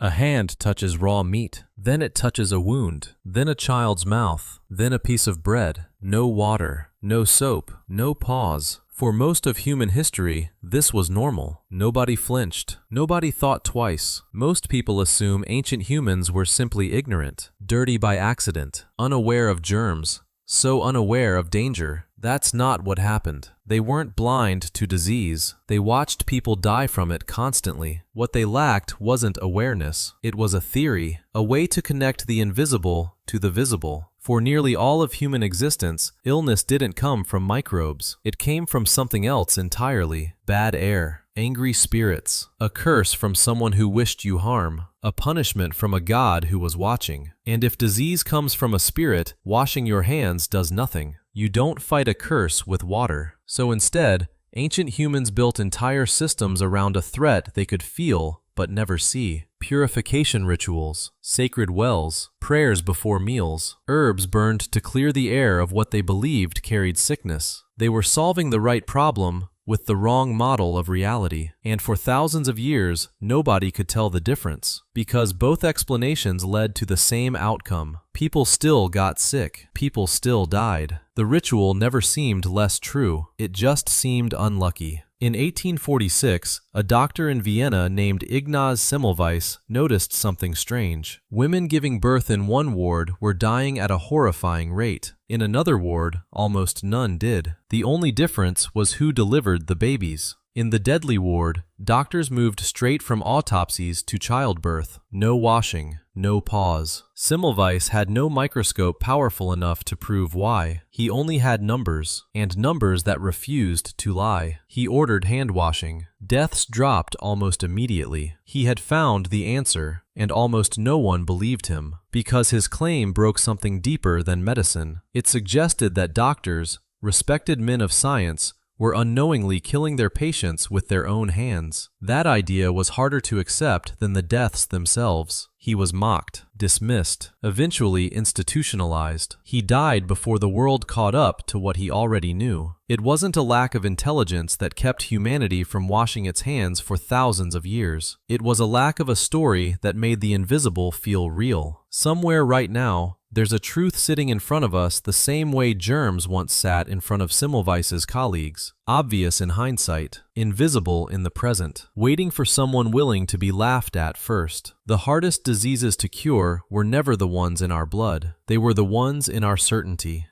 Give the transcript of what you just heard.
A hand touches raw meat, then it touches a wound, then a child's mouth, then a piece of bread. No water, no soap, no pause. For most of human history, this was normal. Nobody flinched. Nobody thought twice. Most people assume ancient humans were simply ignorant, dirty by accident, unaware of germs, so unaware of danger. That's not what happened. They weren't blind to disease. They watched people die from it constantly. What they lacked wasn't awareness. It was a theory, a way to connect the invisible to the visible. For nearly all of human existence, illness didn't come from microbes. It came from something else entirely. Bad air, angry spirits, a curse from someone who wished you harm, a punishment from a god who was watching. And if disease comes from a spirit, washing your hands does nothing. You don't fight a curse with water. So instead, ancient humans built entire systems around a threat they could feel but never see. Purification rituals, sacred wells, prayers before meals, herbs burned to clear the air of what they believed carried sickness. They were solving the right problem with the wrong model of reality. And for thousands of years, nobody could tell the difference, because both explanations led to the same outcome. People still got sick. People still died. The ritual never seemed less true. It just seemed unlucky. In 1846, a doctor in Vienna named Ignaz Semmelweis noticed something strange. Women giving birth in one ward were dying at a horrifying rate. In another ward, almost none did. The only difference was who delivered the babies. In the deadly ward, doctors moved straight from autopsies to childbirth. No washing, no pause. Semmelweis had no microscope powerful enough to prove why. He only had numbers, and numbers that refused to lie. He ordered hand washing. Deaths dropped almost immediately. He had found the answer, and almost no one believed him, because his claim broke something deeper than medicine. It suggested that doctors, respected men of science, were unknowingly killing their patients with their own hands. That idea was harder to accept than the deaths themselves. He was mocked, dismissed, eventually institutionalized. He died before the world caught up to what he already knew. It wasn't a lack of intelligence that kept humanity from washing its hands for thousands of years. It was a lack of a story that made the invisible feel real. Somewhere right now, there's a truth sitting in front of us the same way germs once sat in front of Semmelweis's colleagues. Obvious in hindsight, invisible in the present, waiting for someone willing to be laughed at first. The hardest diseases to cure were never the ones in our blood. They were the ones in our certainty.